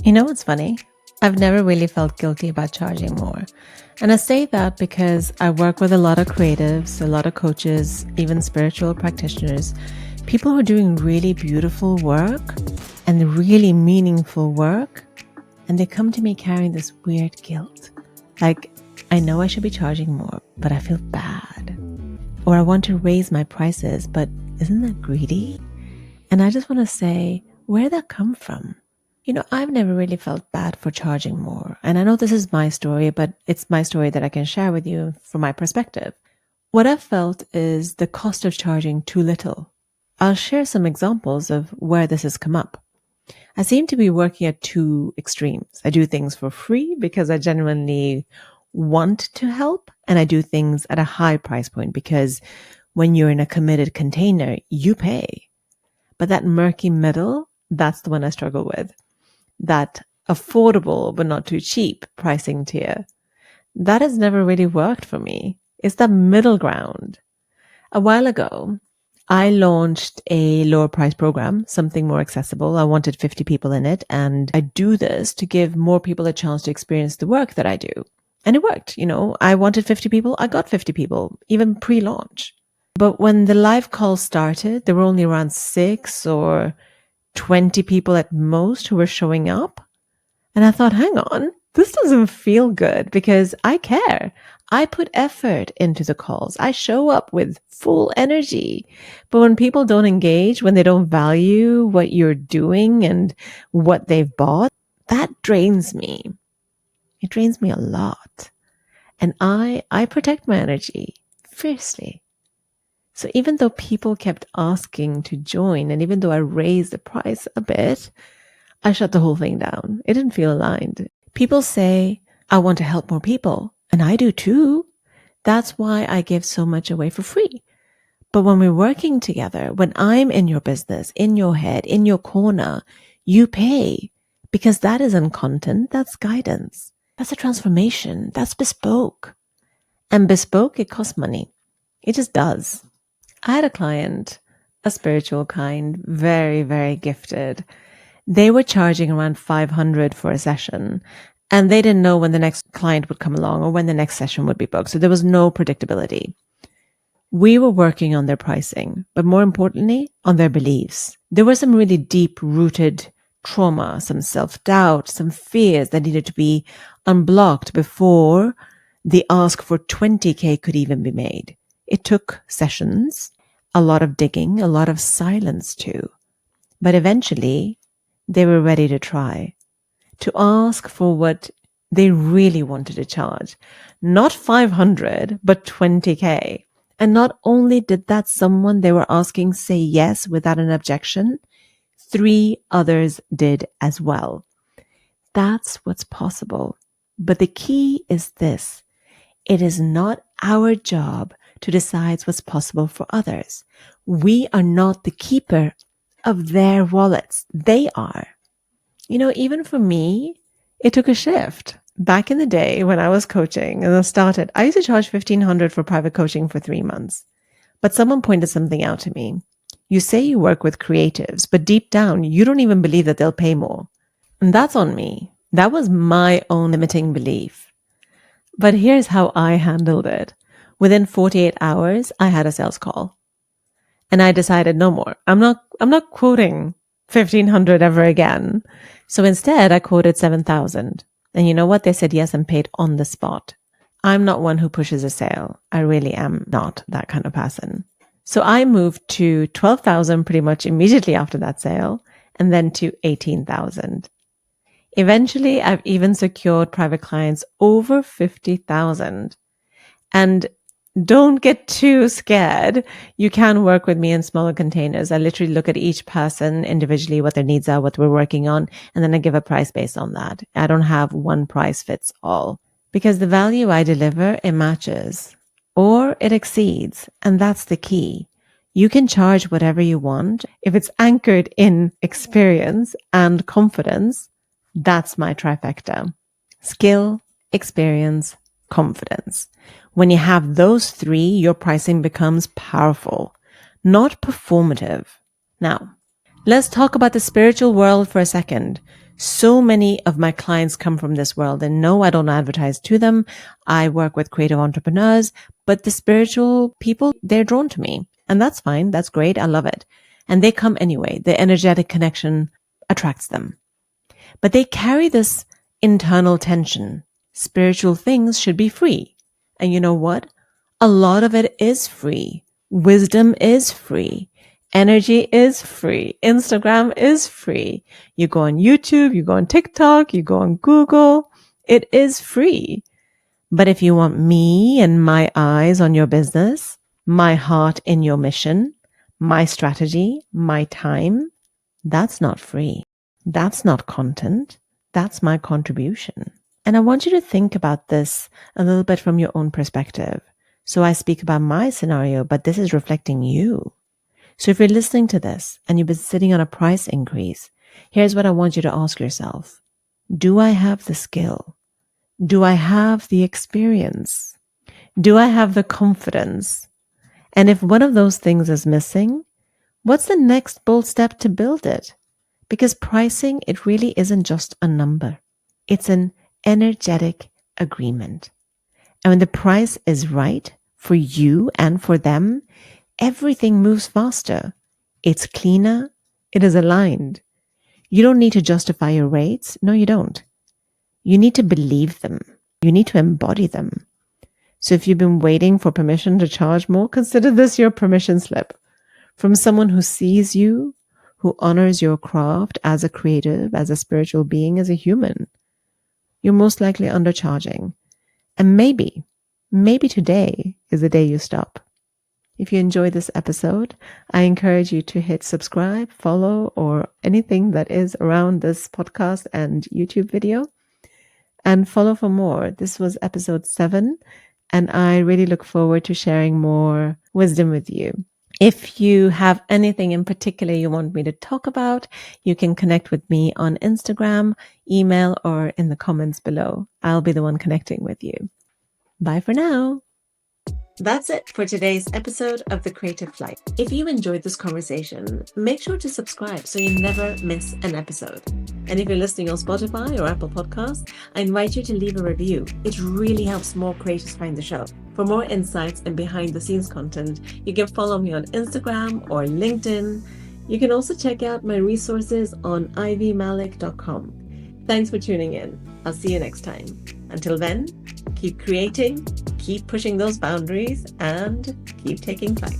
You know what's funny? I've never really felt guilty about charging more. And I say that because I work with a lot of creatives, a lot of coaches, even spiritual practitioners, people who are doing really beautiful work and really meaningful work. And they come to me carrying this weird guilt. Like, I know I should be charging more, but I feel bad. Or I want to raise my prices, but isn't that greedy? And I just want to say, where'd that come from? I've never really felt bad for charging more. And I know this is my story, but it's my story that I can share with you from my perspective. What I've felt is the cost of charging too little. I'll share some examples of where this has come up. I seem to be working at two extremes. I do things for free because I genuinely want to help, and I do things at a high price point because when you're in a committed container, you pay. But that murky middle, that's the one I struggle with. That affordable but not too cheap pricing tier. That has never really worked for me. It's that middle ground. A while ago, I launched a lower price program, something more accessible. I wanted 50 people in it, and I do this to give more people a chance to experience the work that I do. And it worked. I wanted 50 people. I got 50 people, even pre-launch. But when the live call started, there were only around 6 or 20 people at most who were showing up. And I thought, hang on, this doesn't feel good because I care. I put effort into the calls. I show up with full energy. But when people don't engage, when they don't value what you're doing and what they've bought, that drains me. It drains me a lot. And I protect my energy fiercely. So even though people kept asking to join, and even though I raised the price a bit, I shut the whole thing down. It didn't feel aligned. People say, I want to help more people. And I do too. That's why I give so much away for free. But when we're working together, when I'm in your business, in your head, in your corner, you pay. Because that isn't content, that's guidance. That's a transformation. That's bespoke. And bespoke, it costs money. It just does. I had a client, a spiritual kind, very, very gifted. They were charging around 500 for a session, and they didn't know when the next client would come along or when the next session would be booked. So there was no predictability. We were working on their pricing, but more importantly, on their beliefs. There was some really deep-rooted trauma, some self-doubt, some fears that needed to be unblocked before the ask for 20K could even be made. It took sessions, a lot of digging, a lot of silence too. But eventually, they were ready to try, to ask for what they really wanted to charge. Not 500, but 20K. And not only did that someone they were asking say yes without an objection, 3 others did as well. That's what's possible. But the key is this. It is not our job to decide what's possible for others. We are not the keeper of their wallets. They are. Even for me, it took a shift. Back in the day when I was coaching and I started, I used to charge $1,500 for private coaching for 3 months. But someone pointed something out to me. You say you work with creatives, but deep down, you don't even believe that they'll pay more. And that's on me. That was my own limiting belief. But here's how I handled it. Within 48 hours, I had a sales call. And I decided no more. I'm not quoting 1,500 ever again. So instead, I quoted 7,000. And you know what? They said yes and paid on the spot. I'm not one who pushes a sale. I really am not that kind of person. So I moved to 12,000 pretty much immediately after that sale, and then to 18,000. Eventually, I've even secured private clients over 50,000. And don't get too scared. You can work with me in smaller containers. I literally look at each person individually, what their needs are, what we're working on, and then I give a price based on that. I don't have one price fits all because the value I deliver, it matches or it exceeds. And that's the key. You can charge whatever you want. If it's anchored in experience and confidence, that's my trifecta. Skill, experience, confidence. When you have those 3, your pricing becomes powerful, not performative. Now, let's talk about the spiritual world for a second. So many of my clients come from this world, and no, I don't advertise to them. I work with creative entrepreneurs, but the spiritual people, they're drawn to me, and that's fine. That's great. I love it. And they come anyway. The energetic connection attracts them, but they carry this internal tension. Spiritual things should be free. And you know what? A lot of it is free. Wisdom is free. Energy is free. Instagram is free. You go on YouTube, you go on TikTok, you go on Google. It is free. But if you want me and my eyes on your business, my heart in your mission, my strategy, my time, that's not free. That's not content. That's my contribution. And I want you to think about this a little bit from your own perspective. So I speak about my scenario, but this is reflecting you. So if you're listening to this and you've been sitting on a price increase, here's what I want you to ask yourself. Do I have the skill? Do I have the experience? Do I have the confidence? And if one of those things is missing, what's the next bold step to build it? Because pricing, it really isn't just a number. It's an energetic agreement. And when the price is right for you and for them, everything moves faster. It's cleaner. It is aligned. You don't need to justify your rates. No, you don't. You need to believe them. You need to embody them. So if you've been waiting for permission to charge more, consider this your permission slip from someone who sees you, who honors your craft as a creative, as a spiritual being, as a human. You're most likely undercharging. And maybe today is the day you stop. If you enjoyed this episode, I encourage you to hit subscribe, follow, or anything that is around this podcast and YouTube video. And follow for more. This was episode 7, and I really look forward to sharing more wisdom with you. If you have anything in particular you want me to talk about, you can connect with me on Instagram, email, or in the comments below. I'll be the one connecting with you. Bye for now. That's it for today's episode of The Creative Flight. If you enjoyed this conversation, make sure to subscribe so you never miss an episode. And if you're listening on Spotify or Apple Podcasts, I invite you to leave a review. It really helps more creators find the show. For more insights and behind the scenes content, you can follow me on Instagram or LinkedIn. You can also check out my resources on ivymalik.com. Thanks for tuning in. I'll see you next time. Until then, keep creating, keep pushing those boundaries, and keep taking flight.